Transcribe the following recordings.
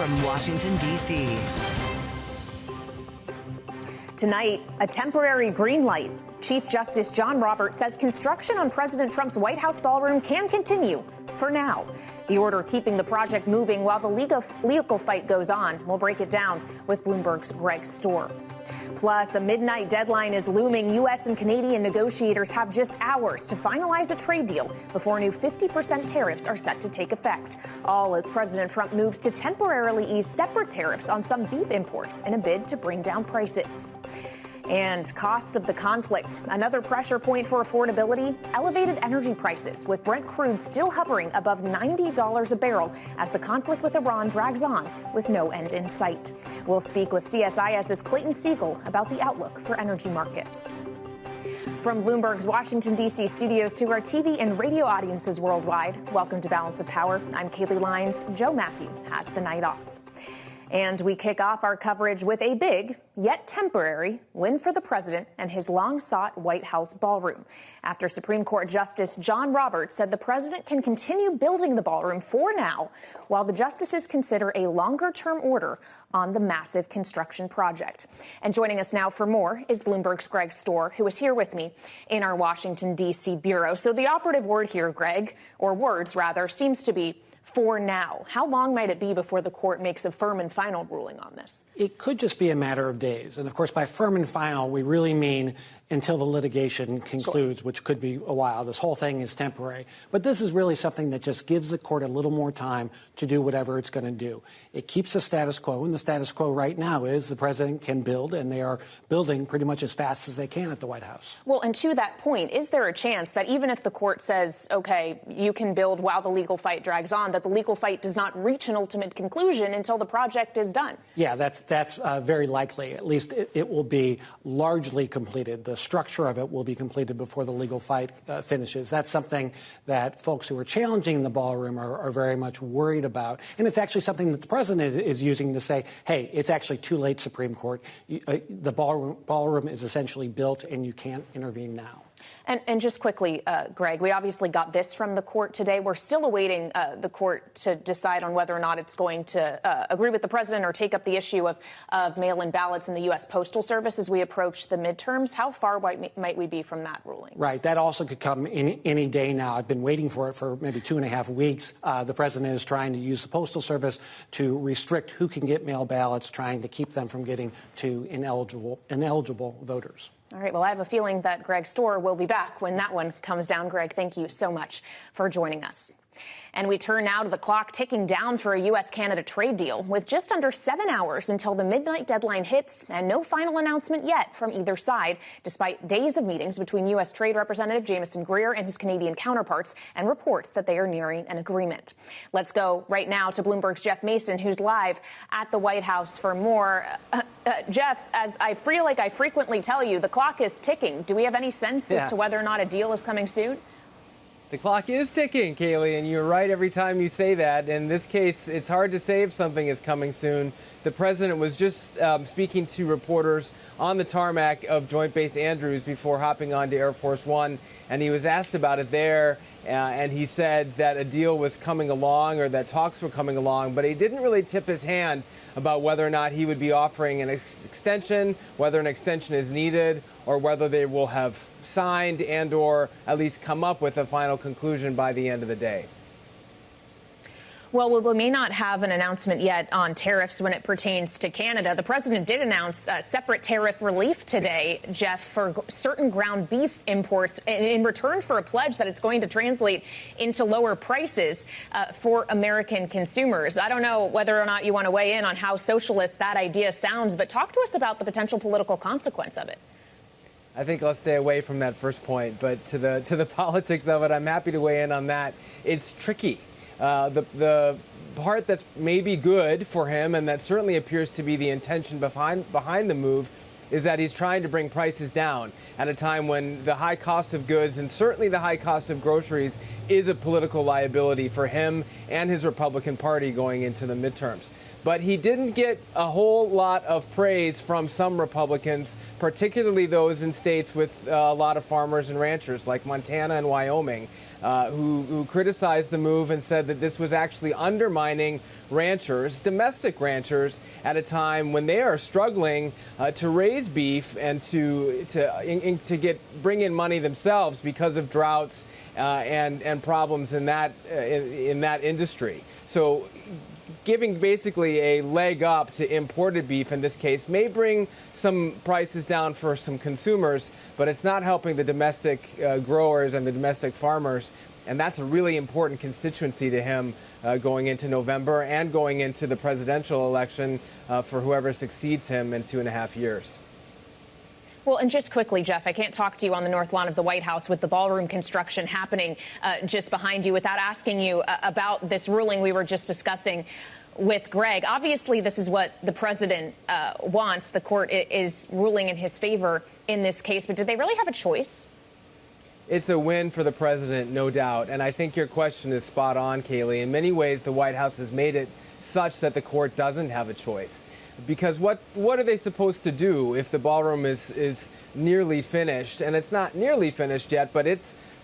from Washington, D.C. Tonight, a temporary green light. Chief Justice John Roberts says construction on President Trump's White House ballroom can continue for now. The order keeping the project moving while the legal fight goes on. We'll break it down with Bloomberg's Greg Stohr. Plus, a midnight deadline is looming. U.S. and Canadian negotiators have just hours to finalize a trade deal before new 50% tariffs are set to take effect. All as President Trump moves to temporarily ease separate tariffs on some beef imports in a bid to bring down prices. And cost of the conflict. Another pressure point for affordability, elevated energy prices, with Brent crude still hovering above $90 a barrel as the conflict with Iran drags on with no end in sight. We'll speak with CSIS's Clayton Seigle about the outlook for energy markets. From Bloomberg's Washington, D.C. studios to our TV and radio audiences worldwide, welcome to Balance of Power. I'm Kaylee Lyons. Joe Mackey has the night off. And we kick off our coverage with a big, yet temporary, win for the president and his long-sought White House ballroom. After Supreme Court Justice John Roberts said the president can continue building the ballroom for now, while the justices consider a longer-term order on the massive construction project. And joining us now for more is Bloomberg's Greg Stohr, who is here with me in our Washington, D.C. bureau. So the operative word here, Greg, or words rather, seems to be for now. How long might it be before the court makes a firm and final ruling on this? It could just be a matter of days. And of course, by firm and final, we really mean until the litigation concludes, sure, which could be a while. This whole thing is temporary. But this is really something that just gives the court a little more time to do whatever it's going to do. It keeps the status quo, and the status quo right now is the president can build, and they are building pretty much as fast as they can at the White House. Well, and to that point, is there a chance that even if the court says, OK, you can build while the legal fight drags on, that the legal fight does not reach an ultimate conclusion until the project is done? Yeah, that's very likely. At least it will be largely completed. The structure of it will be completed before the legal fight finishes. That's something that folks who are challenging the ballroom are very much worried about. And it's actually something that the president is using to say, hey, it's actually too late, Supreme Court. The ballroom is essentially built and you can't intervene now. And just quickly, Greg, we obviously got this from the court today. We're still awaiting the court to decide on whether or not it's going to agree with the president or take up the issue of mail-in ballots in the U.S. Postal Service as we approach the midterms. How far might we be from that ruling? Right. That also could come any day now. I've been waiting for it for maybe 2.5 weeks. The president is trying to use the Postal Service to restrict who can get mail ballots, trying to keep them from getting to ineligible voters. All right. Well, I have a feeling that Greg Stohr will be back when that one comes down. Greg, thank you so much for joining us. And we turn now to the clock ticking down for a U.S.-Canada trade deal with just under 7 hours until the midnight deadline hits and no final announcement yet from either side, despite days of meetings between U.S. Trade Representative Jamieson Greer and his Canadian counterparts and reports that they are nearing an agreement. Let's go right now to Bloomberg's Jeff Mason, who's live at the White House for more. Jeff, as I feel like I frequently tell you, the clock is ticking. Do we have any sense as to whether or not a deal is coming soon? The clock is ticking, Kaylee, and you're right every time you say that. In this case, it's hard to say if something is coming soon. The president was just speaking to reporters on the tarmac of Joint Base Andrews before hopping on to Air Force One, and he was asked about it there, and he said that a deal was coming along or that talks were coming along, but he didn't really tip his hand about whether or not he would be offering an extension, whether an extension is needed, or whether they will have signed and or at least come up with a final conclusion by the end of the day. Well, we may not have an announcement yet on tariffs when it pertains to Canada. The president did announce separate tariff relief today, Jeff, for certain ground beef imports in return for a pledge that it's going to translate into lower prices for American consumers. I don't know whether or not you want to weigh in on how socialist that idea sounds, but talk to us about the potential political consequence of it. I think I'll stay away from that first point, but to the politics of it, I'm happy to weigh in on that. It's tricky. The part that's maybe good for him, and that certainly appears to be the intention behind the move, is that he's trying to bring prices down at a time when the high cost of goods and certainly the high cost of groceries is a political liability for him and his Republican Party going into the midterms. But he didn't get a whole lot of praise from some Republicans, particularly those in states with a lot of farmers and ranchers like Montana and Wyoming, who criticized the move and said that this was actually undermining ranchers, domestic ranchers, at a time when they are struggling to raise beef and to bring in money themselves because of droughts and problems in that industry. So giving basically a leg up to imported beef in this case may bring some prices down for some consumers, but it's not helping the domestic growers and the domestic farmers. And that's a really important constituency to him going into November and going into the presidential election for whoever succeeds him in 2.5 years. Well, and just quickly, Jeff, I can't talk to you on the north lawn of the White House with the ballroom construction happening just behind you without asking you about this ruling we were just discussing with Greg. Obviously, this is what the president wants. The court is ruling in his favor in this case. But did they really have a choice? It's a win for the president, no doubt. And I think your question is spot on, Kaylee. In many ways, the White House has made it such that the court doesn't have a choice. Because what are they supposed to do if the ballroom is nearly finished? And it's not nearly finished yet, but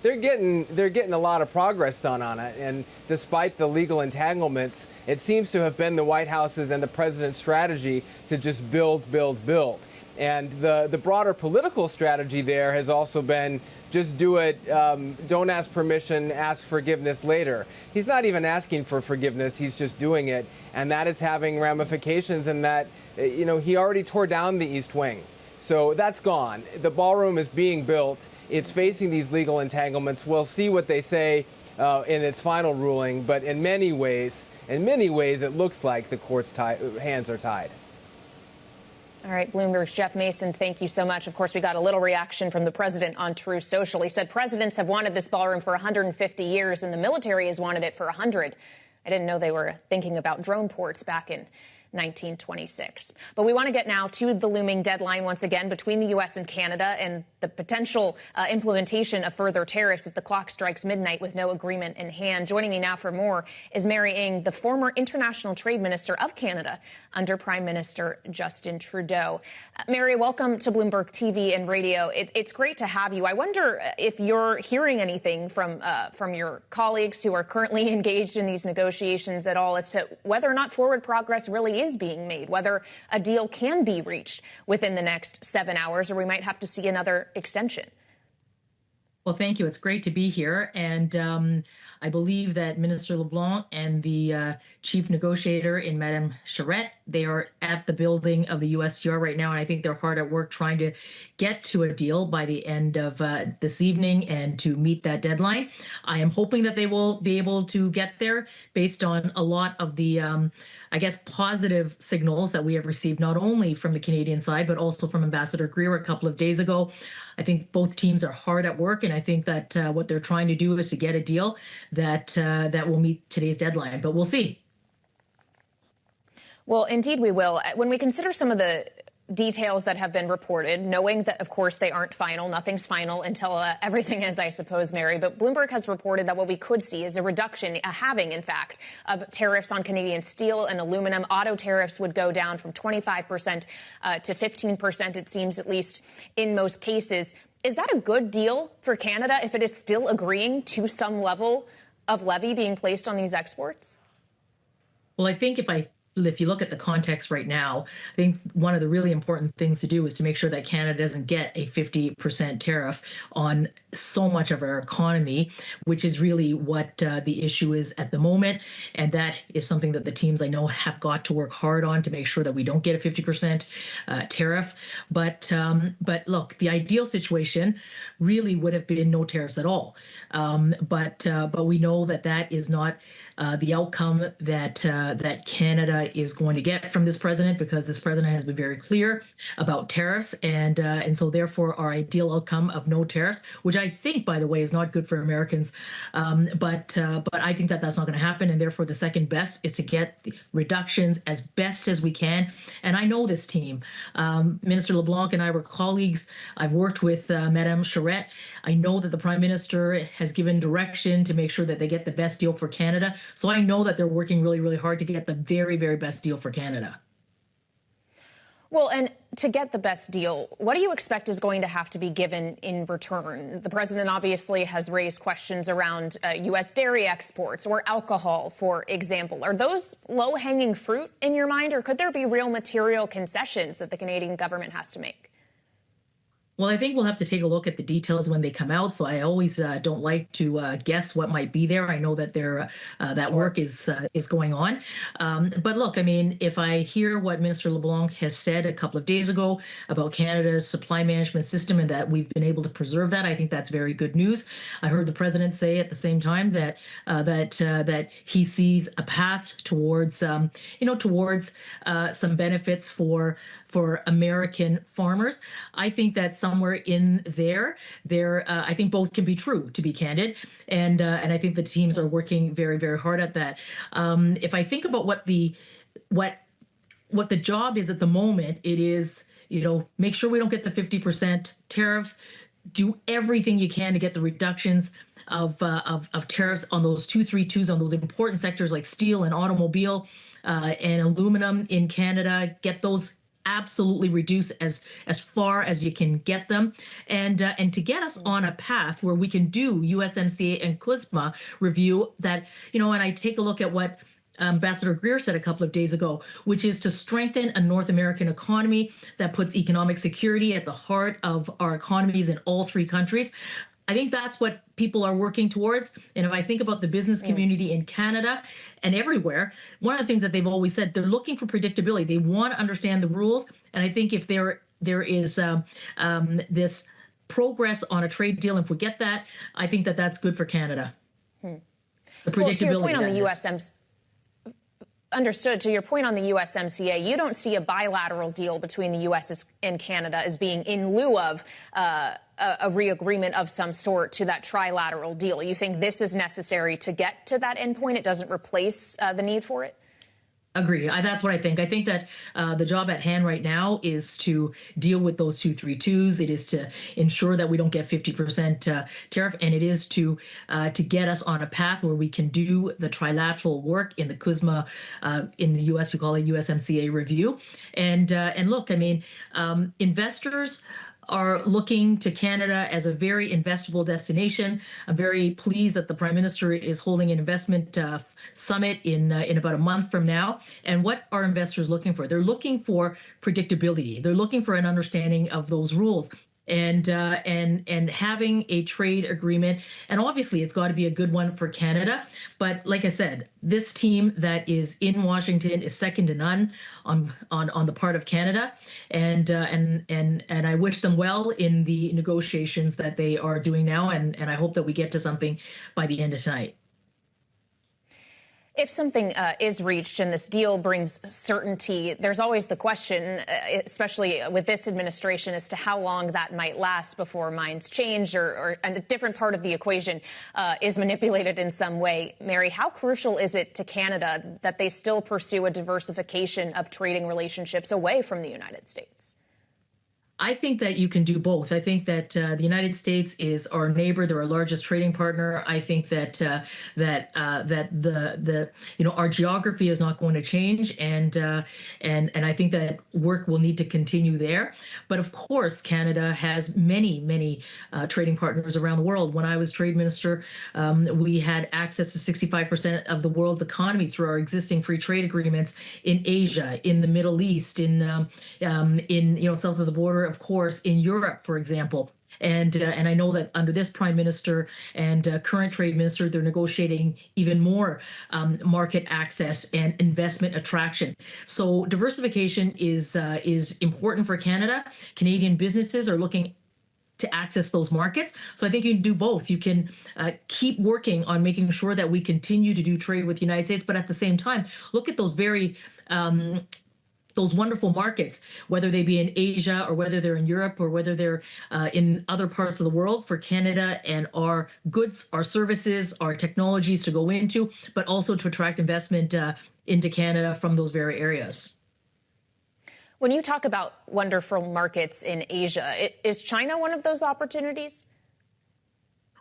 they're getting a lot of progress done on it. And despite the legal entanglements, it seems to have been the White House's and the president's strategy to just build, build, build. And the broader political strategy there has also been just do it, don't ask permission, ask forgiveness later. He's not even asking for forgiveness, he's just doing it. And that is having ramifications in that, he already tore down the East Wing. So that's gone. The ballroom is being built. It's facing these legal entanglements. We'll see what they say in its final ruling. But in many ways, it looks like the court's hands are tied. All right, Bloomberg's Jeff Mason, thank you so much. Of course, we got a little reaction from the president on Truth Social. He said presidents have wanted this ballroom for 150 years and the military has wanted it for 100. I didn't know they were thinking about drone ports back in 1926. But we want to get now to the looming deadline once again between the U.S. and Canada and the potential implementation of further tariffs if the clock strikes midnight with no agreement in hand. Joining me now for more is Mary Ng, the former international trade minister of Canada under Prime Minister Justin Trudeau. Mary, welcome to Bloomberg TV and radio. It's great to have you. I wonder if you're hearing anything from your colleagues who are currently engaged in these negotiations at all as to whether or not forward progress really is being made, whether a deal can be reached within the next 7 hours, or we might have to see another extension. Well, thank you. It's great to be here. And I believe that Minister LeBlanc and the chief negotiator in Madame Charette, they are at the building of the USTR right now. And I think they're hard at work trying to get to a deal by the end of this evening and to meet that deadline. I am hoping that they will be able to get there based on a lot of the, positive signals that we have received, not only from the Canadian side, but also from Ambassador Greer a couple of days ago. I think both teams are hard at work, and I think that what they're trying to do is to get a deal that will meet today's deadline. But we'll see. Well, indeed we will. When we consider some of the details that have been reported, knowing that, of course, they aren't final. Nothing's final until everything is, I suppose, Mary. But Bloomberg has reported that what we could see is a reduction, a halving, in fact, of tariffs on Canadian steel and aluminum. Auto tariffs would go down from 25% to 15%, it seems, at least in most cases. Is that a good deal for Canada if it is still agreeing to some level of levy being placed on these exports? Well, I think if you look at the context right now, I think one of the really important things to do is to make sure that Canada doesn't get a 50% tariff on so much of our economy, which is really what the issue is at the moment. And that is something that the teams I know have got to work hard on to make sure that we don't get a 50% tariff. But look, the ideal situation really would have been no tariffs at all. But we know that is not the outcome that Canada is going to get from this president, because this president has been very clear about tariffs, and so therefore our ideal outcome of no tariffs, which I think, by the way, is not good for Americans. But I think that that's not going to happen, and therefore the second best is to get the reductions as best as we can. And I know this team. Minister LeBlanc and I were colleagues. I've worked with Madame Charette. I know that the Prime Minister has given direction to make sure that they get the best deal for Canada. So I know that they're working really, really hard to get the very, very best deal for Canada. Well, and to get the best deal, what do you expect is going to have to be given in return? The president obviously has raised questions around U.S. dairy exports or alcohol, for example. Are those low-hanging fruit in your mind, or could there be real material concessions that the Canadian government has to make? Well, I think we'll have to take a look at the details when they come out. So I always don't like to guess what might be there. I know that that work is going on. But look, I mean, if I hear what Minister LeBlanc has said a couple of days ago about Canada's supply management system and that we've been able to preserve that, I think that's very good news. I heard the president say at the same time that that he sees a path towards towards some benefits for American farmers. I think that somewhere in there, I think both can be true, to be candid, and I think the teams are working very, very hard at that. If I think about what the job is at the moment, it is, make sure we don't get the 50% tariffs, do everything you can to get the reductions of tariffs on those 232s on those important sectors like steel and automobile and aluminum in Canada. Get those absolutely reduce as far as you can get them, and to get us on a path where we can do USMCA and CUSMA review that, and I take a look at what Ambassador Greer said a couple of days ago, which is to strengthen a North American economy that puts economic security at the heart of our economies in all three countries. I think that's what people are working towards. And if I think about the business community in Canada and everywhere, one of the things that they've always said, they're looking for predictability. They want to understand the rules. And I think if there is this progress on a trade deal, and if we get that, I think that that's good for Canada. The predictability. Well, to your point on the USMCA. Understood. To your point on the USMCA, you don't see a bilateral deal between the U.S. and Canada as being in lieu of a re-agreement of some sort to that trilateral deal. You think this is necessary to get to that endpoint? It doesn't replace the need for it? Agree. That's what I think. I think that the job at hand right now is to deal with those 232s. It is to ensure that we don't get 50% tariff, and it is to get us on a path where we can do the trilateral work in the CUSMA. In the U.S., you call it USMCA review. And look, I mean, investors are looking to Canada as a very investable destination. I'm very pleased that the Prime Minister is holding an investment summit in about a month from now. And what are investors looking for? They're looking for predictability. They're looking for an understanding of those rules. And having a trade agreement, and obviously it's got to be a good one for Canada. But like I said, this team that is in Washington is second to none on the part of Canada, and I wish them well in the negotiations that they are doing now, and I hope that we get to something by the end of tonight. If something is reached and this deal brings certainty, there's always the question, especially with this administration, as to how long that might last before minds change or a different part of the equation is manipulated in some way. Mary, how crucial is it to Canada that they still pursue a diversification of trading relationships away from the United States? I think that you can do both. I think that the United States is our neighbor; they're our largest trading partner. I think that our geography is not going to change, and I think that work will need to continue there. But of course, Canada has many trading partners around the world. When I was trade minister, we had access to 65% of the world's economy through our existing free trade agreements in Asia, in the Middle East, in south of the border. Of course, in Europe, for example. And I know that under this Prime Minister and current Trade Minister, they're negotiating even more market access and investment attraction. So diversification is important for Canada. Canadian businesses are looking to access those markets. So I think you can do both. You can keep working on making sure that we continue to do trade with the United States, but at the same time, look at those very those wonderful markets, whether they be in Asia or whether they're in Europe or whether they're in other parts of the world, for Canada and our goods, our services, our technologies to go into, but also to attract investment into Canada from those very areas. When you talk about wonderful markets in Asia, is China one of those opportunities?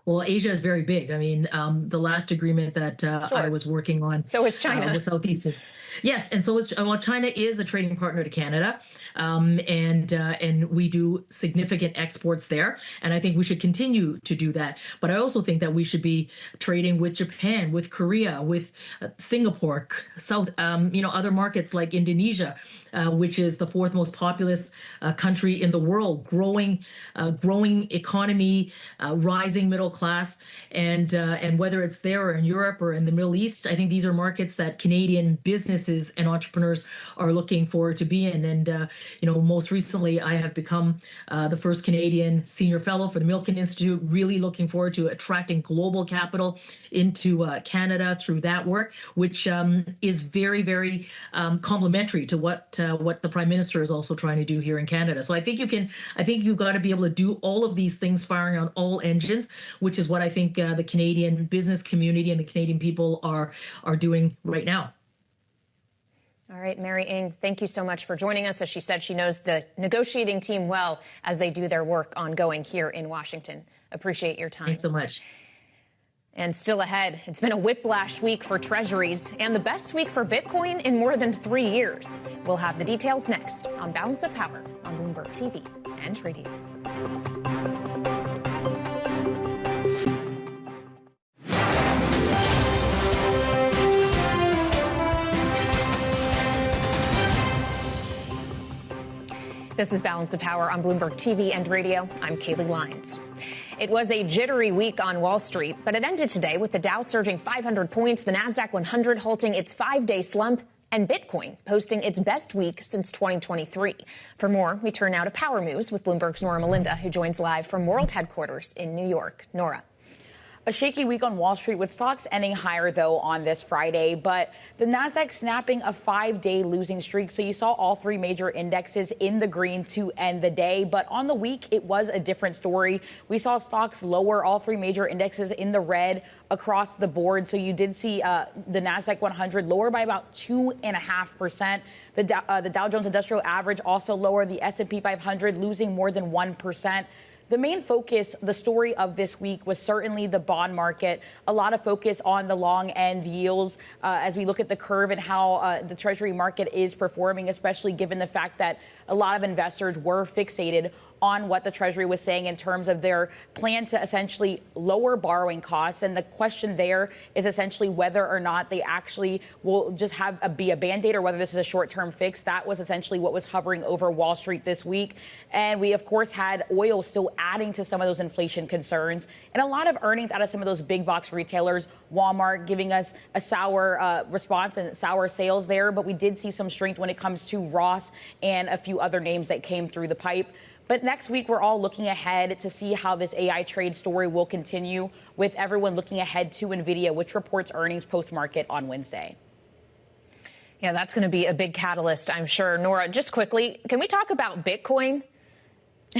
Well, Asia is very big. I mean, the last agreement that I was working on. So is China. The Southeast. Yes, and so is, well, China is a trading partner to Canada, and we do significant exports there, and I think we should continue to do that. But I also think that we should be trading with Japan, with Korea, with Singapore, other markets like Indonesia, which is the fourth most populous country in the world, growing economy, rising middle class, and whether it's there or in Europe or in the Middle East, I think these are markets that Canadian businesses and entrepreneurs are looking forward to be in. And most recently, I have become the first Canadian senior fellow for the Milken Institute, really looking forward to attracting global capital into Canada through that work, which is very, very complementary to what the Prime Minister is also trying to do here in Canada. So I think you've got to be able to do all of these things firing on all engines, which is what I think the Canadian business community and the Canadian people are doing right now. All right, Mary Ng, thank you so much for joining us. As she said, she knows the negotiating team well as they do their work ongoing here in Washington. Appreciate your time. Thanks so much. And still ahead, it's been a whiplash week for treasuries and the best week for Bitcoin in more than 3 years. We'll have the details next on Balance of Power on Bloomberg TV and Radio. This is Balance of Power on Bloomberg TV and Radio. I'm Kaylee Lyons. It was a jittery week on Wall Street, but it ended today with the Dow surging 500 points, the Nasdaq 100 halting its 5-day slump, and Bitcoin posting its best week since 2023. For more, we turn now to Power Moves with Bloomberg's Nora Melinda, who joins live from World Headquarters in New York. Nora. A shaky week on Wall Street with stocks ending higher, though, on this Friday. But the Nasdaq snapping a 5-day losing streak. So you saw all three major indexes in the green to end the day. But on the week, it was a different story. We saw stocks lower, all three major indexes in the red across the board. So you did see the Nasdaq 100 lower by about 2.5%. The Dow Jones Industrial Average also lower. The S&P 500 losing more than 1%. The main focus, the story of this week, was certainly the bond market. A lot of focus on the long end yields as we look at the curve and how the Treasury market is performing, especially given the fact that a lot of investors were fixated on what the Treasury was saying in terms of their plan to essentially lower borrowing costs. And the question there is essentially whether or not they actually will just be a Band-Aid or whether this is a short-term fix. That was essentially what was hovering over Wall Street this week. And we, of course, had oil still adding to some of those inflation concerns and a lot of earnings out of some of those big box retailers. Walmart giving us a sour response and sour sales there. But we did see some strength when it comes to Ross and a few other names that came through the pipe. But next week, we're all looking ahead to see how this AI trade story will continue, with everyone looking ahead to NVIDIA, which reports earnings post-market on Wednesday. Yeah, that's going to be a big catalyst, I'm sure. Nora, just quickly, can we talk about Bitcoin?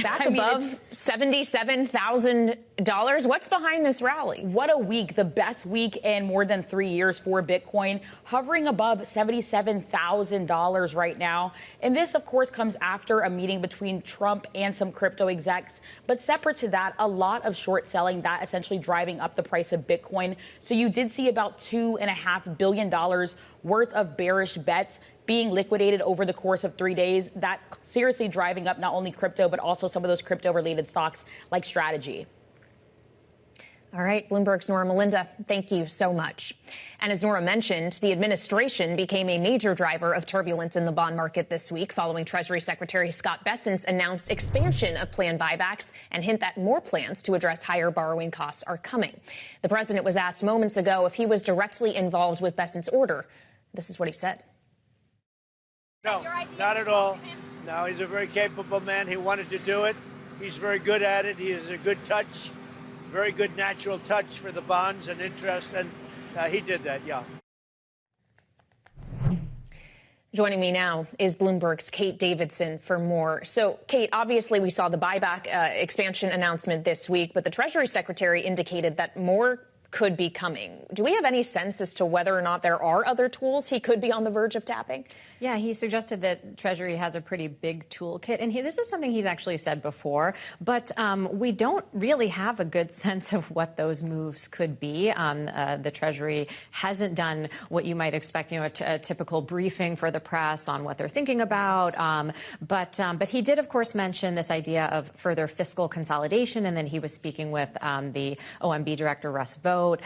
Back above $77,000. What's behind this rally? What a week. The best week in more than 3 years for Bitcoin, hovering above $77,000 right now. And this, of course, comes after a meeting between Trump and some crypto execs. But separate to that, a lot of short selling, that essentially driving up the price of Bitcoin. So you did see about $2.5 billion worth of bearish bets being liquidated over the course of 3 days. That seriously driving up not only crypto, but also some of those crypto-related stocks like Strategy. All right, Bloomberg's Nora Melinda, thank you so much. And as Nora mentioned, the administration became a major driver of turbulence in the bond market this week following Treasury Secretary Scott Bessent's announced expansion of planned buybacks and hint that more plans to address higher borrowing costs are coming. The president was asked moments ago if he was directly involved with Bessent's order. This is what he said. No, not at all. No, he's a very capable man. He wanted to do it. He's very good at it. He has a good touch, very good natural touch for the bonds and interest, and he did that, yeah. Joining me now is Bloomberg's Kate Davidson for more. So, Kate, obviously we saw the buyback expansion announcement this week, but the Treasury Secretary indicated that more could be coming. Do we have any sense as to whether or not there are other tools he could be on the verge of tapping? Yeah, he suggested that Treasury has a pretty big toolkit, and this is something he's actually said before, but we don't really have a good sense of what those moves could be. The Treasury hasn't done what you might expect, a typical briefing for the press on what they're thinking about, but he did, of course, mention this idea of further fiscal consolidation, and then he was speaking with the OMB director, Russ Vought,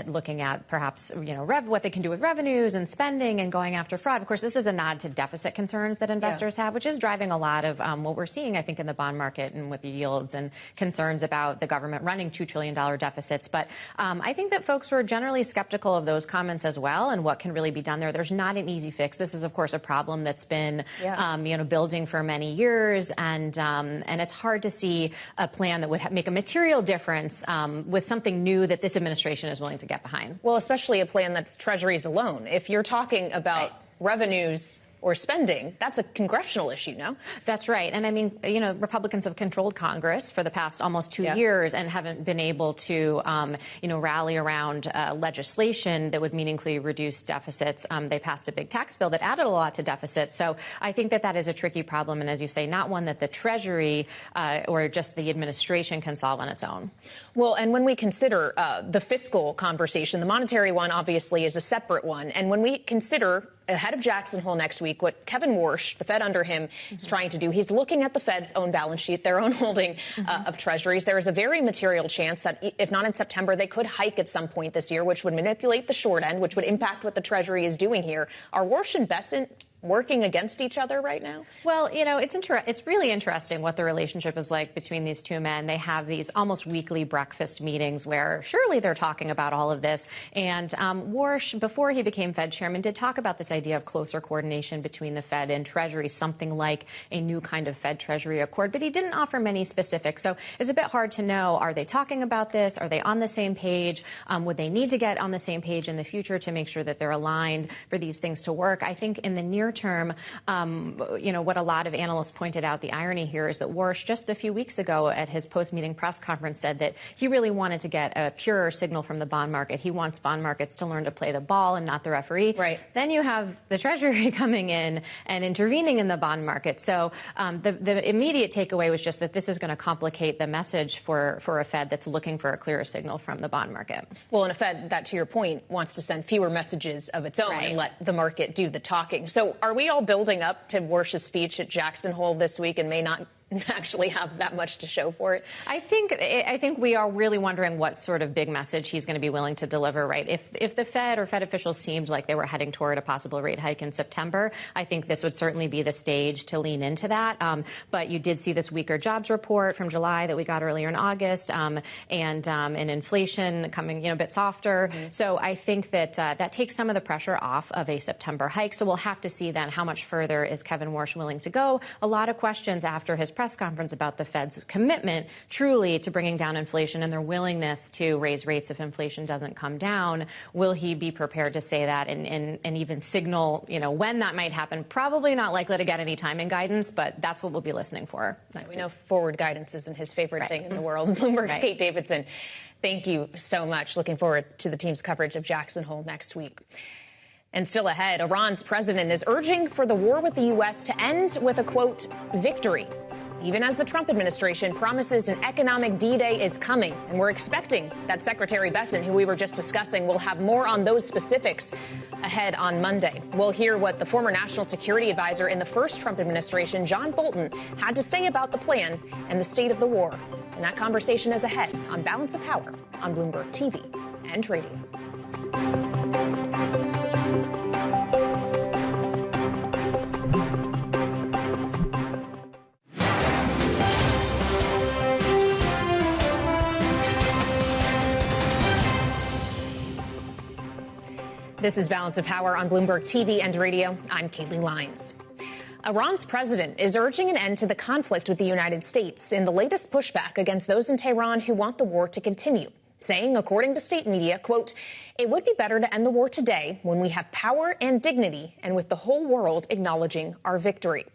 looking at perhaps, what they can do with revenues and spending and going after fraud. Of course, this is a nod to deficit concerns that investors have, which is driving a lot of what we're seeing, I think, in the bond market and with the yields and concerns about the government running $2 trillion deficits. But I think that folks were generally skeptical of those comments as well and what can really be done there. There's not an easy fix. This is, of course, a problem that's been, building for many years, and it's hard to see a plan that would make a material difference with something new that this administration is willing to get behind. Well, especially a plan that's Treasury's alone. If you're talking about revenues or spending, that's a congressional issue, no? That's right. And I mean, Republicans have controlled Congress for the past almost 2 years and haven't been able to, rally around legislation that would meaningfully reduce deficits. They passed a big tax bill that added a lot to deficits. So I think that is a tricky problem. And as you say, not one that the Treasury or just the administration can solve on its own. Well, and when we consider the fiscal conversation, the monetary one obviously is a separate one. And when we consider ahead of Jackson Hole next week, what Kevin Warsh, the Fed under him, is trying to do, he's looking at the Fed's own balance sheet, their own holding of treasuries. There is a very material chance that if not in September, they could hike at some point this year, which would manipulate the short end, which would impact what the Treasury is doing here. Are Warsh and Bessent working against each other right now? Well, it's really interesting what the relationship is like between these two men. They have these almost weekly breakfast meetings where surely they're talking about all of this. And Warsh, before he became Fed chairman, did talk about this idea of closer coordination between the Fed and Treasury, something like a new kind of Fed Treasury accord. But he didn't offer many specifics. So it's a bit hard to know, are they talking about this? Are they on the same page? Would they need to get on the same page in the future to make sure that they're aligned for these things to work? I think in the near term, what a lot of analysts pointed out, the irony here is that Warsh just a few weeks ago at his post-meeting press conference said that he really wanted to get a purer signal from the bond market. He wants bond markets to learn to play the ball and not the referee. Right. Then you have the Treasury coming in and intervening in the bond market. So the immediate takeaway was just that this is going to complicate the message for a Fed that's looking for a clearer signal from the bond market. Well, and a Fed that, to your point, wants to send fewer messages of its own and let the market do the talking. So are we all building up to Warsh's speech at Jackson Hole this week and may not actually have that much to show for it? I think we are really wondering what sort of big message he's going to be willing to deliver, right? If the Fed or Fed officials seemed like they were heading toward a possible rate hike in September, I think this would certainly be the stage to lean into that. But you did see this weaker jobs report from July that we got earlier in August, and inflation coming a bit softer. So I think that that takes some of the pressure off of a September hike. So we'll have to see then how much further is Kevin Warsh willing to go. A lot of questions after his press conference about the Fed's commitment truly to bringing down inflation and their willingness to raise rates if inflation doesn't come down. Will he be prepared to say that and even signal, when that might happen? Probably not likely to get any timing guidance, but that's what we'll be listening for. We know forward guidance isn't his favorite thing in the world. Bloomberg's Kate Davidson, thank you so much. Looking forward to the team's coverage of Jackson Hole next week. And still ahead, Iran's president is urging for the war with the U.S. to end with a, quote, victory. Even as the Trump administration promises an economic D-Day is coming. And we're expecting that Secretary Bessent, who we were just discussing, will have more on those specifics ahead on Monday. We'll hear what the former national security advisor in the first Trump administration, John Bolton, had to say about the plan and the state of the war. And that conversation is ahead on Balance of Power on Bloomberg TV and radio. This is Balance of Power on Bloomberg TV and radio. I'm Kaylee Lyons. Iran's president is urging an end to the conflict with the United States in the latest pushback against those in Tehran who want the war to continue. saying, according to state media, quote, "It would be better to end the war today when we have power and dignity and with the whole world acknowledging our victory."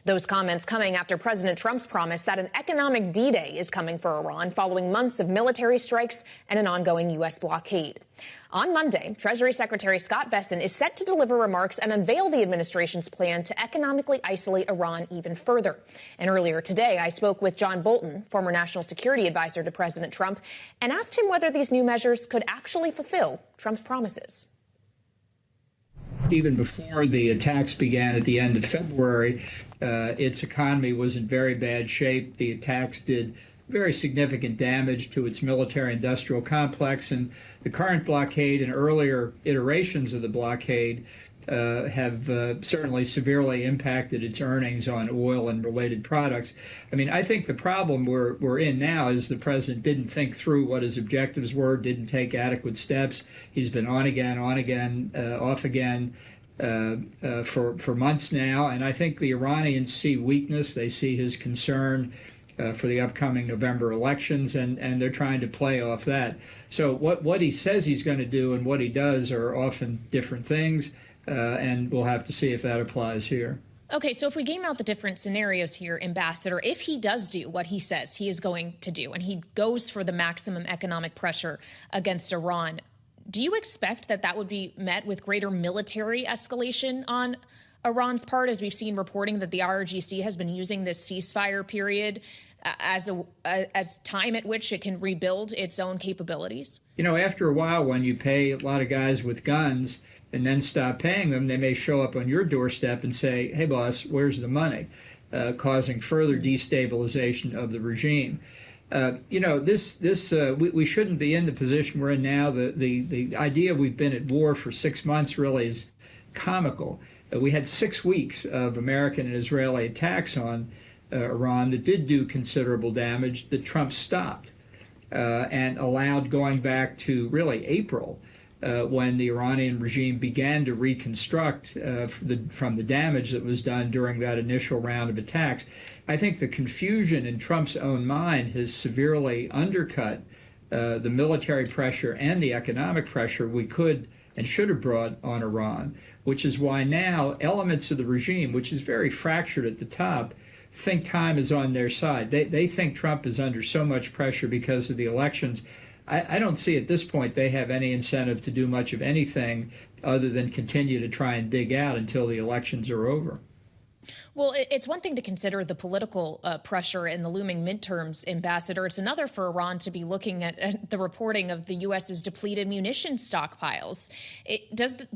Those comments coming after President Trump's promise that an economic D-Day is coming for Iran following months of military strikes and an ongoing U.S. blockade. On Monday, Treasury Secretary Scott Bessent is set to deliver remarks and unveil the administration's plan to economically isolate Iran even further. And earlier today, I spoke with John Bolton, former national security advisor to President Trump, and asked him whether these new measures could actually fulfill Trump's promises. Even before the attacks began at the end of February, its economy was in very bad shape. The attacks did very significant damage to its military-industrial complex, and the current blockade and earlier iterations of the blockade have certainly severely impacted its earnings on oil and related products. I mean, I think the problem we're in now is the president didn't think through what his objectives were, didn't take adequate steps. He's been on again, off again for months now. And I think the Iranians see weakness. They see his concern for the upcoming November elections, and they're trying to play off that. So what he says he's going to do and what he does are often different things. And we'll have to see if that applies here. Okay, so if we game out the different scenarios here, Ambassador, if he does do what he says he is going to do, and he goes for the maximum economic pressure against Iran, do you expect that that would be met with greater military escalation on Iran's part, as we've seen reporting that the IRGC has been using this ceasefire period as time at which it can rebuild its own capabilities? You know, after a while, when you pay a lot of guys with guns and then stop paying them, they may show up on your doorstep and say, "Hey, boss, where's the money?" Causing further destabilization of the regime. You know, we shouldn't be in the position we're in now. The idea we've been at war for 6 months really is comical. We had 6 weeks of American and Israeli attacks on Iran that did do considerable damage that Trump stopped and allowed going back to really April. When the Iranian regime began to reconstruct from the damage that was done during that initial round of attacks. I think the confusion in Trump's own mind has severely undercut the military pressure and the economic pressure we could and should have brought on Iran, which is why now elements of the regime, which is very fractured at the top, think time is on their side. They think Trump is under so much pressure because of the elections. I don't see at this point they have any incentive to do much of anything other than continue to try and dig out until the elections are over. Well, it's one thing to consider the political pressure and the looming midterms, Ambassador. It's another for Iran to be looking at the reporting of the U.S.'s depleted munition stockpiles.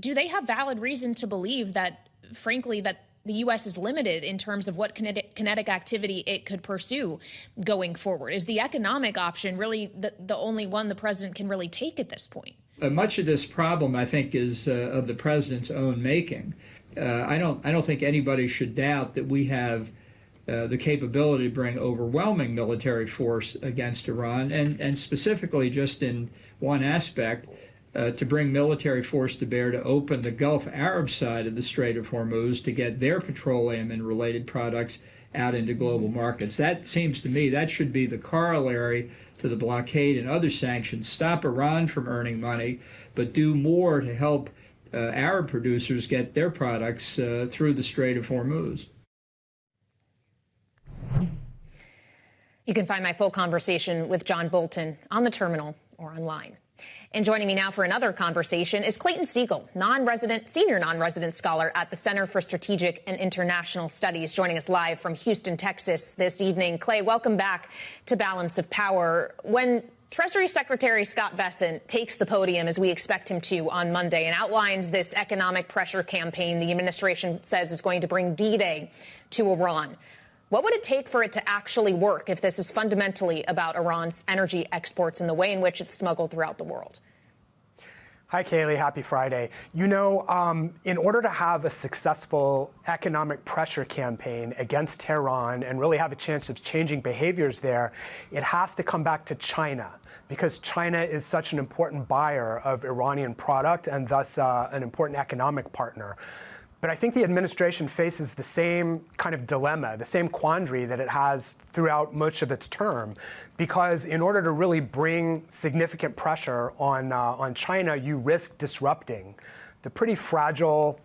Do they have valid reason to believe that, frankly, that the U.S. is limited in terms of what kinetic activity it could pursue going forward? Is the economic option really the only one the president can really take at this point? Much of this problem, I think, is of the president's own making. I don't think anybody should doubt that we have the capability to bring overwhelming military force against Iran, and specifically just in one aspect, to bring military force to bear to open the Gulf Arab side of the Strait of Hormuz to get their petroleum and related products out into global markets. That seems to me that should be the corollary to the blockade and other sanctions. Stop Iran from earning money, but do more to help Arab producers get their products through the Strait of Hormuz. You can find my full conversation with John Bolton on the terminal or online. And joining me now for another conversation is Clayton Seigle, senior non-resident scholar at the Center for Strategic and International Studies, joining us live from Houston, Texas this evening. Clay, welcome back to Balance of Power. When Treasury Secretary Scott Bessent takes the podium, as we expect him to on Monday, and outlines this economic pressure campaign the administration says is going to bring D-Day to Iran, what would it take for it to actually work if this is fundamentally about Iran's energy exports and the way in which it's smuggled throughout the world? Hi, Kayleigh. Happy Friday. You know, in order to have a successful economic pressure campaign against Tehran and really have a chance of changing behaviors there, it has to come back to China, because China is such an important buyer of Iranian product and thus an important economic partner. But I think the administration faces the same kind of dilemma, the same quandary that it has throughout much of its term, because in order to really bring significant pressure on China, you risk disrupting the pretty fragile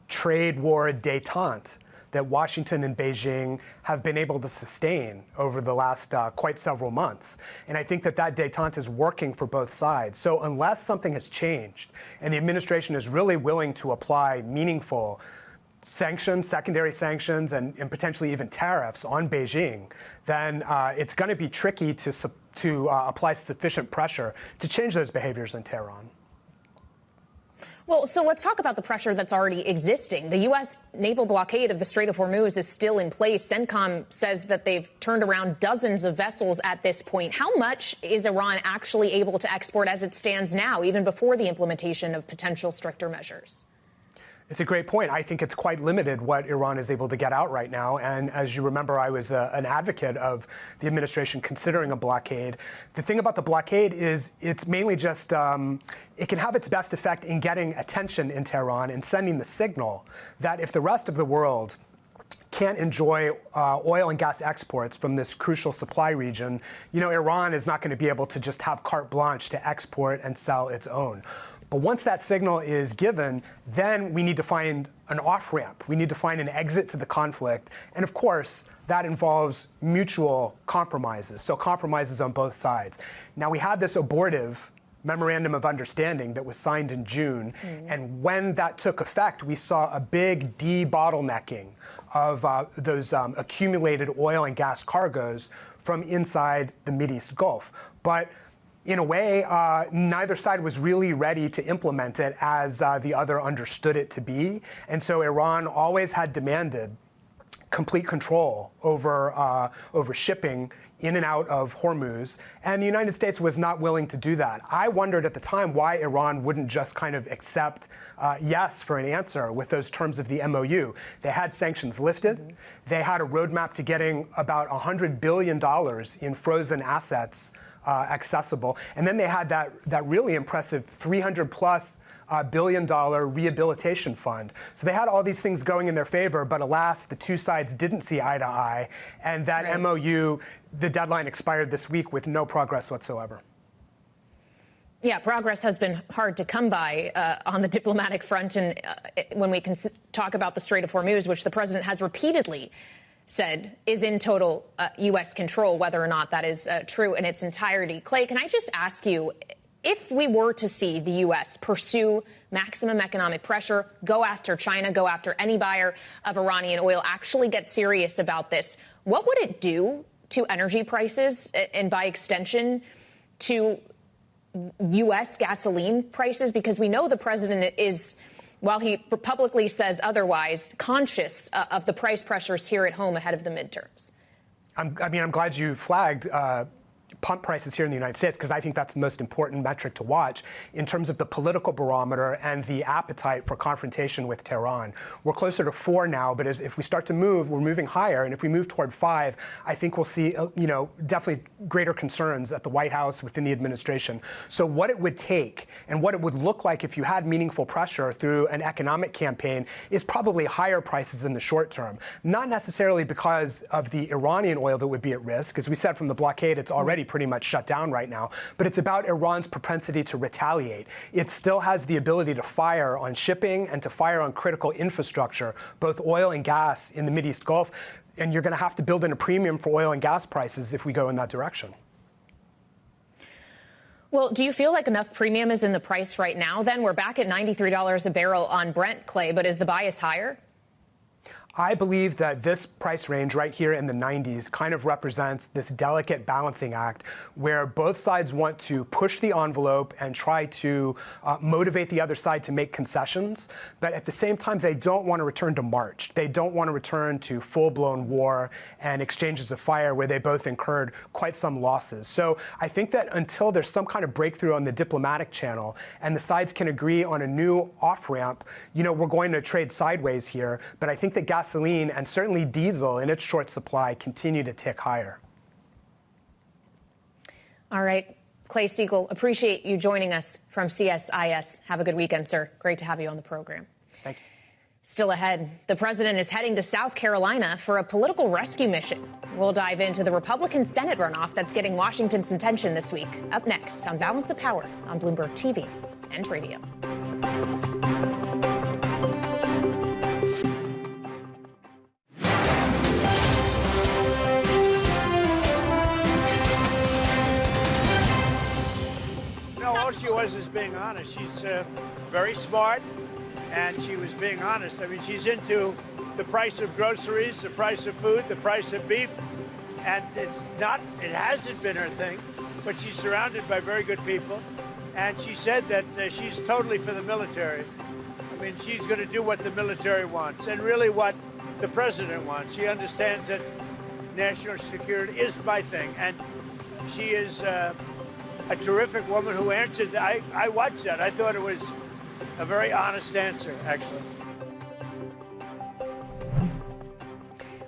trade war détente that Washington and Beijing have been able to sustain over the last quite several months. And I think that détente is working for both sides. So unless something has changed and the administration is really willing to apply meaningful sanctions, secondary sanctions, and potentially even tariffs on Beijing, then it's going to be tricky to apply sufficient pressure to change those behaviors in Tehran. Well, so let's talk about the pressure that's already existing. The U.S. naval blockade of the Strait of Hormuz is still in place. CENTCOM says that they've turned around dozens of vessels at this point. How much is Iran actually able to export as it stands now, even before the implementation of potential stricter measures? It's a great point. I think it's quite limited what Iran is able to get out right now. And as you remember, I was an advocate of the administration considering a blockade. The thing about the blockade is it's mainly just, it can have its best effect in getting attention in Tehran and sending the signal that if the rest of the world can't enjoy oil and gas exports from this crucial supply region, Iran is not going to be able to just have carte blanche to export and sell its own. But once that signal is given, then we need to find an off-ramp. We need to find an exit to the conflict. And of course, that involves mutual compromises, so compromises on both sides. Now, we had this abortive memorandum of understanding that was signed in June. And when that took effect, we saw a big debottlenecking of those accumulated oil and gas cargoes from inside the Mideast Gulf. But in a way, neither side was really ready to implement it as the other understood it to be. And so Iran always had demanded complete control over shipping in and out of Hormuz, and the United States was not willing to do that. I wondered at the time why Iran wouldn't just kind of accept yes for an answer with those terms of the MOU. They had sanctions lifted. They had a roadmap to getting about $100 billion in frozen assets accessible. And then they had that really impressive $300+ billion rehabilitation fund. So they had all these things going in their favor, but alas, the two sides didn't see eye to eye. And that MOU, the deadline expired this week with no progress whatsoever. Yeah, progress has been hard to come by on the diplomatic front. And when we can talk about the Strait of Hormuz, which the president has repeatedly said is in total U.S. control, whether or not that is true in its entirety. Clay, can I just ask you, if we were to see the U.S. pursue maximum economic pressure, go after China, go after any buyer of Iranian oil, actually get serious about this, what would it do to energy prices and by extension to U.S. gasoline prices? Because we know the president is, while he publicly says otherwise, conscious of the price pressures here at home ahead of the midterms. I'm glad you flagged pump prices here in the United States, because I think that's the most important metric to watch in terms of the political barometer and the appetite for confrontation with Tehran. We're closer to 4 now, but if we start to move, we're moving higher. And if we move toward 5, I think we'll see, definitely greater concerns at the White House, within the administration. So what it would take and what it would look like if you had meaningful pressure through an economic campaign is probably higher prices in the short term. Not necessarily because of the Iranian oil that would be at risk. As we said from the blockade, it's already pretty much shut down right now, but it's about Iran's propensity to retaliate. It still has the ability to fire on shipping and to fire on critical infrastructure, both oil and gas in the Mideast Gulf, and you're going to have to build in a premium for oil and gas prices if we go in that direction. Well, do you feel like enough premium is in the price right now? Then we're back at $93 a barrel on Brent, Clay, but is the bias higher? I believe that this price range right here in the 90s kind of represents this delicate balancing act where both sides want to push the envelope and try to motivate the other side to make concessions. But at the same time, they don't want to return to March. They don't want to return to full-blown war and exchanges of fire where they both incurred quite some losses. So I think that until there's some kind of breakthrough on the diplomatic channel and the sides can agree on a new off-ramp, we're going to trade sideways here. But I think that gasoline and certainly diesel in its short supply continue to tick higher. All right. Clay Seigle, appreciate you joining us from CSIS. Have a good weekend, sir. Great to have you on the program. Thank you. Still ahead, the president is heading to South Carolina for a political rescue mission. We'll dive into the Republican Senate runoff that's getting Washington's attention this week. Up next on Balance of Power on Bloomberg TV and radio. No, all she was is being honest. She's very smart. And she was being honest. I mean, she's into the price of groceries, the price of food, the price of beef. And it hasn't been her thing, but she's surrounded by very good people. And she said that she's totally for the military. I mean, she's going to do what the military wants and really what the president wants. She understands that national security is my thing. And she is a terrific woman who answered. I watched that. I thought it was a very honest answer, actually.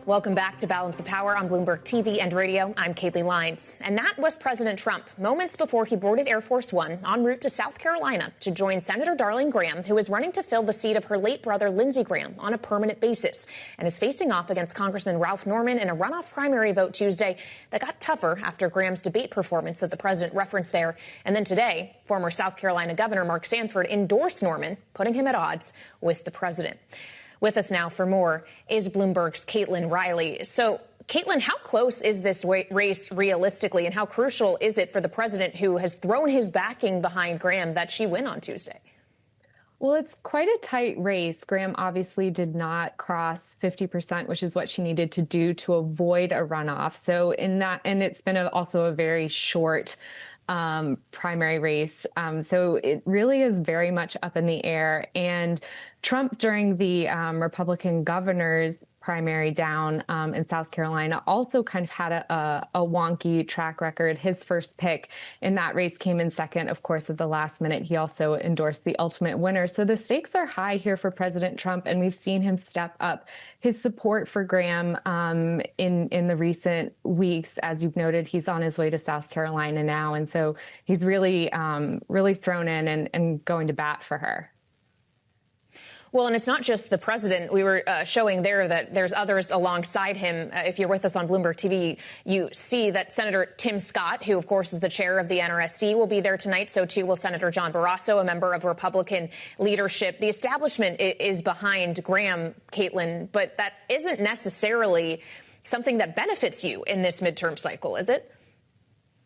Welcome back to Balance of Power on Bloomberg TV and radio. I'm Caitlin Lyons. And that was President Trump moments before he boarded Air Force One en route to South Carolina to join Senator Darlene Graham, who is running to fill the seat of her late brother Lindsey Graham on a permanent basis and is facing off against Congressman Ralph Norman in a runoff primary vote Tuesday that got tougher after Graham's debate performance that the president referenced there. And then today, former South Carolina Governor Mark Sanford endorsed Norman, putting him at odds with the president. With us now for more is Bloomberg's Caitlin Riley. So, Caitlin, how close is this race realistically, and how crucial is it for the president, who has thrown his backing behind Graham, that she win on Tuesday? Well, it's quite a tight race. Graham obviously did not cross 50%, which is what she needed to do to avoid a runoff. So in that, and it's been also a very short primary race. So it really is very much up in the air. And Trump, during the Republican governor's primary down in South Carolina, also kind of had a wonky track record. His first pick in that race came in second, of course, at the last minute. He also endorsed the ultimate winner. So the stakes are high here for President Trump, and we've seen him step up his support for Graham in the recent weeks. As you've noted, he's on his way to South Carolina now, and so he's really thrown in and going to bat for her. Well, and it's not just the president. We were showing there that there's others alongside him. If you're with us on Bloomberg TV, you see that Senator Tim Scott, who, of course, is the chair of the NRSC, will be there tonight. So, too, will Senator John Barrasso, a member of Republican leadership. The establishment is behind Graham, Caitlin, but that isn't necessarily something that benefits you in this midterm cycle, is it?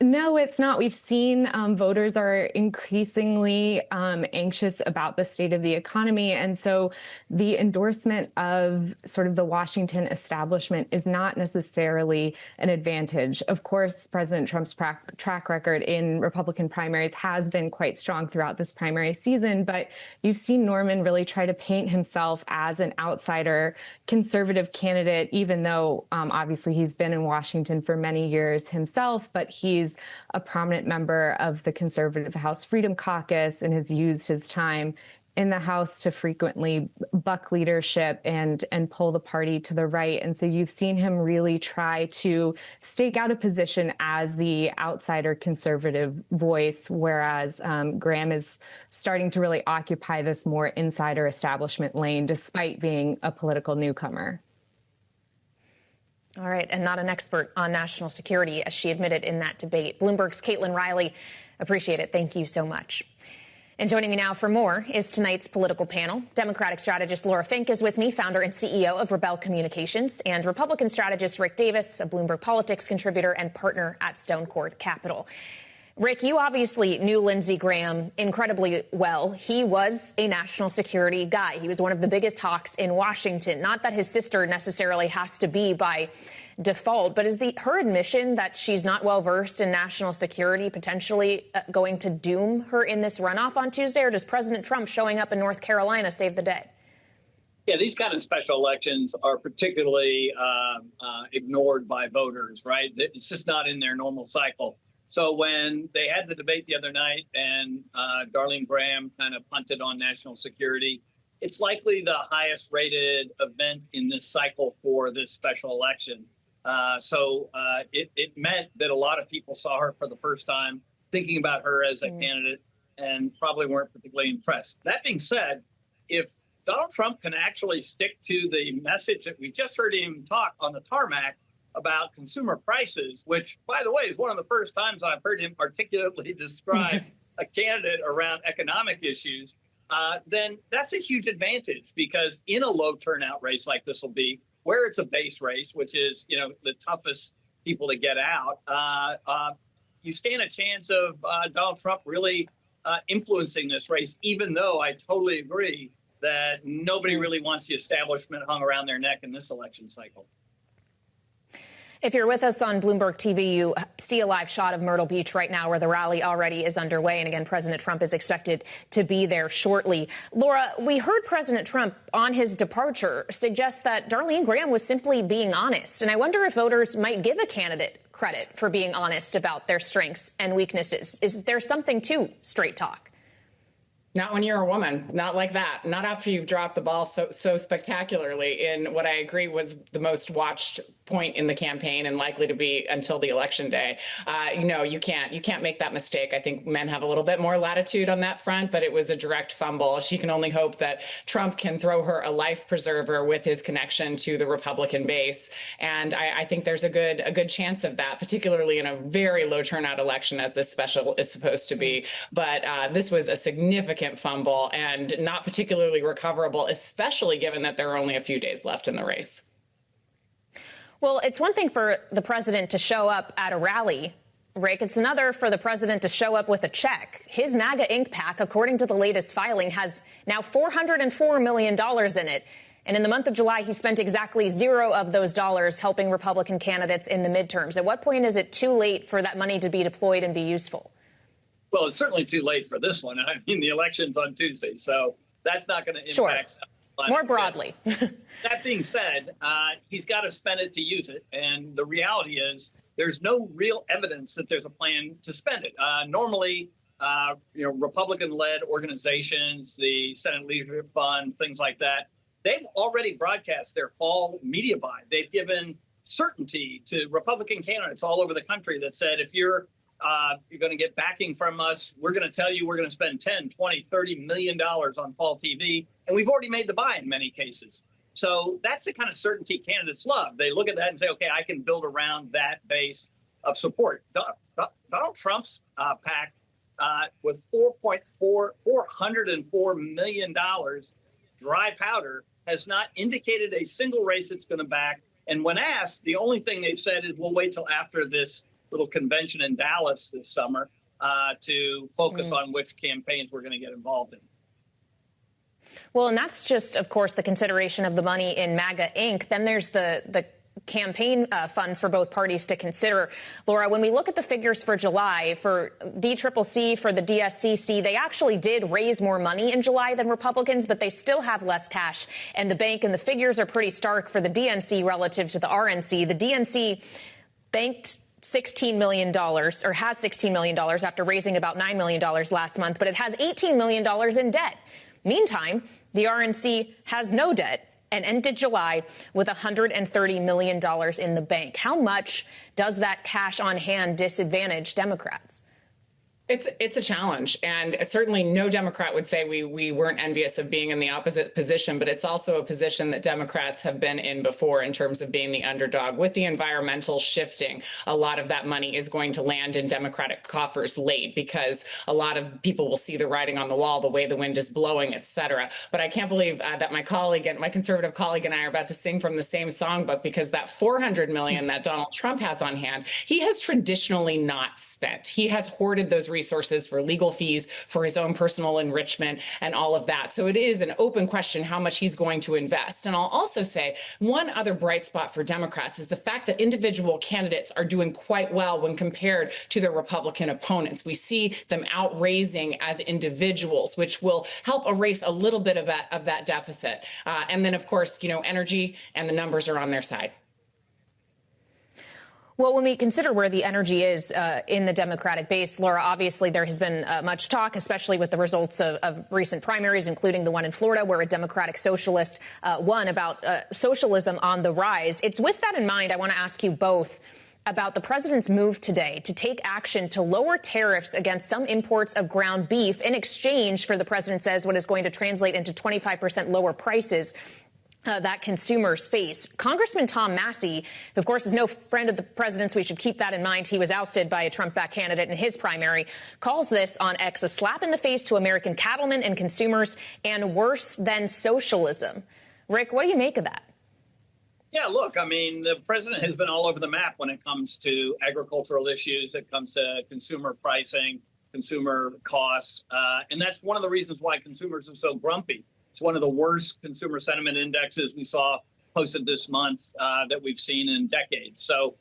No, it's not. We've seen voters are increasingly anxious about the state of the economy. And so the endorsement of sort of the Washington establishment is not necessarily an advantage. Of course, President Trump's track record in Republican primaries has been quite strong throughout this primary season. But you've seen Norman really try to paint himself as an outsider conservative candidate, even though obviously he's been in Washington for many years himself. But he's a prominent member of the conservative House Freedom Caucus and has used his time in the House to frequently buck leadership and pull the party to the right. And so you've seen him really try to stake out a position as the outsider conservative voice, whereas Graham is starting to really occupy this more insider establishment lane, despite being a political newcomer. All right, and not an expert on national security, as she admitted in that debate. Bloomberg's Caitlin Riley, appreciate it. Thank you so much. And joining me now for more is tonight's political panel. Democratic strategist Laura Fink is with me, founder and CEO of Rebelle Communications, and Republican strategist Rick Davis, a Bloomberg Politics contributor and partner at Stonecourt Capital. Rick, you obviously knew Lindsey Graham incredibly well. He was a national security guy. He was one of the biggest hawks in Washington. Not that his sister necessarily has to be by default, but is her admission that she's not well versed in national security potentially going to doom her in this runoff on Tuesday, or does President Trump showing up in North Carolina save the day? Yeah, these kind of special elections are particularly ignored by voters, right? It's just not in their normal cycle. So when they had the debate the other night and Darlene Graham kind of punted on national security, it's likely the highest rated event in this cycle for this special election. So it meant that a lot of people saw her for the first time, thinking about her as a candidate, and probably weren't particularly impressed. That being said, if Donald Trump can actually stick to the message that we just heard him talk on the tarmac about consumer prices, which, by the way, is one of the first times I've heard him articulately describe a candidate around economic issues, then that's a huge advantage, because in a low turnout race like this will be, where it's a base race, which is, the toughest people to get out, you stand a chance of Donald Trump really influencing this race, even though I totally agree that nobody really wants the establishment hung around their neck in this election cycle. If you're with us on Bloomberg TV, you see a live shot of Myrtle Beach right now, where the rally already is underway. And again, President Trump is expected to be there shortly. Laura, we heard President Trump on his departure suggest that Darlene Graham was simply being honest. And I wonder if voters might give a candidate credit for being honest about their strengths and weaknesses. Is there something to straight talk? Not when you're a woman, not like that. Not after you've dropped the ball so spectacularly in what I agree was the most watched point in the campaign and likely to be until the election day. You can't make that mistake. I think men have a little bit more latitude on that front, but it was a direct fumble. She can only hope that Trump can throw her a life preserver with his connection to the Republican base. And I think there's a good chance of that, particularly in a very low turnout election as this special is supposed to be. But this was a significant fumble and not particularly recoverable, especially given that there are only a few days left in the race. Well, it's one thing for the president to show up at a rally, Rick. It's another for the president to show up with a check. His MAGA Inc. PAC, according to the latest filing, has now $404 million in it. And in the month of July, he spent exactly zero of those dollars helping Republican candidates in the midterms. At what point is it too late for that money to be deployed and be useful? Well, it's certainly too late for this one. I mean, the election's on Tuesday, so that's not going to impact. Sure. More broadly. That being said, he's got to spend it to use it. And the reality is there's no real evidence that there's a plan to spend it. Normally, Republican-led organizations, the Senate Leadership Fund, things like that, they've already broadcast their fall media buy. They've given certainty to Republican candidates all over the country that said, if you're going to get backing from us, we're going to tell you we're going to spend $10, $20, $30 million on fall TV. And we've already made the buy in many cases. So that's the kind of certainty candidates love. They look at that and say, OK, I can build around that base of support. Donald Trump's PAC with $404 million dry powder has not indicated a single race it's going to back. And when asked, the only thing they've said is we'll wait till after this little convention in Dallas this summer to focus on which campaigns we're going to get involved in. Well, and that's just, of course, the consideration of the money in MAGA Inc. Then there's the campaign funds for both parties to consider. Laura, when we look at the figures for July, for DCCC, for the DSCC, they actually did raise more money in July than Republicans, but they still have less cash in the bank. And the figures are pretty stark for the DNC relative to the RNC. The DNC banked $16 million, or has $16 million after raising about $9 million last month, but it has $18 million in debt. Meantime, the RNC has no debt and ended July with $130 million in the bank. How much does that cash on hand disadvantage Democrats? It's a challenge, and certainly no Democrat would say we weren't envious of being in the opposite position, but it's also a position that Democrats have been in before in terms of being the underdog. With the environmental shifting, a lot of that money is going to land in Democratic coffers late because a lot of people will see the writing on the wall, the way the wind is blowing, et cetera. But I can't believe that my conservative colleague and I are about to sing from the same songbook, because that $400 million that Donald Trump has on hand, he has traditionally not spent. He has hoarded those resources for legal fees, for his own personal enrichment, and all of that. So it is an open question how much he's going to invest. And I'll also say one other bright spot for Democrats is the fact that individual candidates are doing quite well when compared to their Republican opponents. We see them outraising as individuals, which will help erase a little bit of that deficit. And then, of course, energy and the numbers are on their side. Well, when we consider where the energy is in the Democratic base, Laura, obviously there has been much talk, especially with the results of recent primaries, including the one in Florida, where a Democratic socialist won, about socialism on the rise. It's with that in mind, I want to ask you both, about the president's move today to take action to lower tariffs against some imports of ground beef in exchange for, the president says, what is going to translate into 25% lower prices that consumers face. Congressman Tom Massey, who of course is no friend of the president's, we should keep that in mind. He was ousted by a Trump-backed candidate in his primary, calls this on X a slap in the face to American cattlemen and consumers and worse than socialism. Rick, what do you make of that? Yeah, look, I mean, the president has been all over the map when it comes to agricultural issues, it comes to consumer pricing, consumer costs. And that's one of the reasons why consumers are so grumpy. It's one of the worst consumer sentiment indexes we saw posted this month that we've seen in decades. So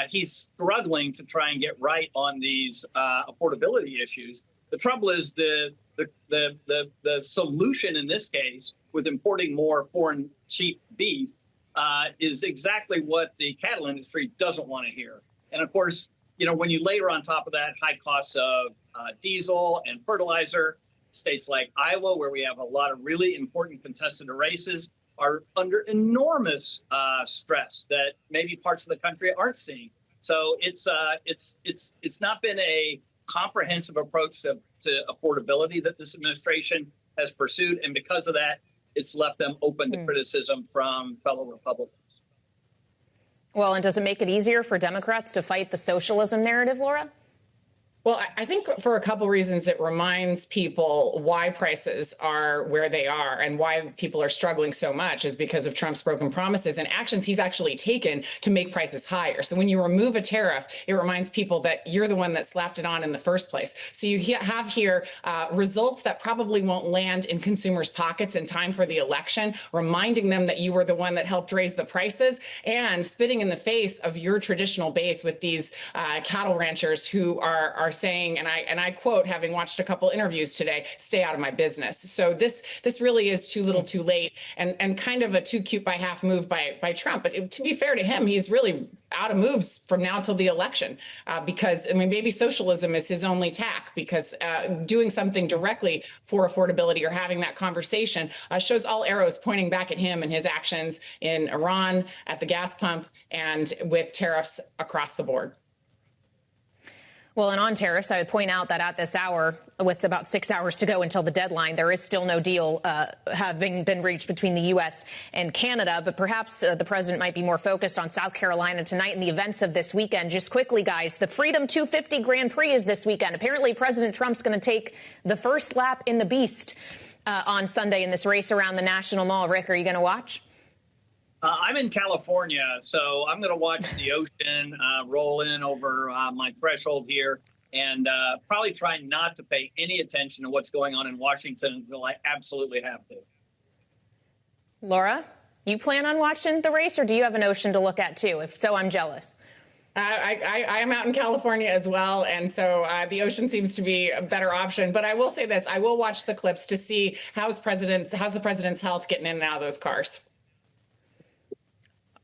he's struggling to try and get right on these affordability issues. The trouble is the solution in this case with importing more foreign cheap beef is exactly what the cattle industry doesn't want to hear. And of course, you know, when you layer on top of that high costs of diesel and fertilizer, states like Iowa, where we have a lot of really important contested races, are under enormous stress that maybe parts of the country aren't seeing. So it's not been a comprehensive approach to affordability that this administration has pursued, and because of that, it's left them open to criticism from fellow Republicans. Well, and does it make it easier for Democrats to fight the socialism narrative, Laura? Well, I think for a couple reasons, it reminds people why prices are where they are and why people are struggling so much is because of Trump's broken promises and actions he's actually taken to make prices higher. So when you remove a tariff, it reminds people that you're the one that slapped it on in the first place. So you have here results that probably won't land in consumers' pockets in time for the election, reminding them that you were the one that helped raise the prices and spitting in the face of your traditional base with these cattle ranchers who are saying, and I quote, having watched a couple interviews today, stay out of my business. So this really is too little too late and kind of a too cute by half move by Trump. But to be fair to him, he's really out of moves from now till the election because, I mean, maybe socialism is his only tack because doing something directly for affordability or having that conversation shows all arrows pointing back at him and his actions in Iran, at the gas pump, and with tariffs across the board. Well, and on tariffs, I would point out that at this hour, with about 6 hours to go until the deadline, there is still no deal having been reached between the U.S. and Canada. But perhaps the president might be more focused on South Carolina tonight and the events of this weekend. Just quickly, guys, the Freedom 250 Grand Prix is this weekend. Apparently, President Trump's going to take the first lap in the Beast on Sunday in this race around the National Mall. Rick, are you going to watch? I'm in California, so I'm going to watch the ocean roll in over my threshold here and probably try not to pay any attention to what's going on in Washington until I absolutely have to. Laura, you plan on watching the race, or do you have an ocean to look at, too? If so, I'm jealous. I am out in California as well, and so the ocean seems to be a better option. But I will say this, I will watch the clips to see how's the president's health getting in and out of those cars.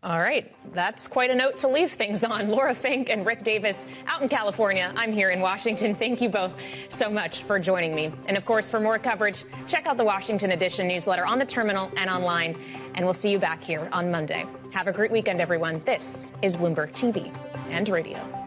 All right. That's quite a note to leave things on. Laura Fink and Rick Davis out in California. I'm here in Washington. Thank you both so much for joining me. And of course, for more coverage, check out the Washington Edition newsletter on the terminal and online. And we'll see you back here on Monday. Have a great weekend, everyone. This is Bloomberg TV and Radio.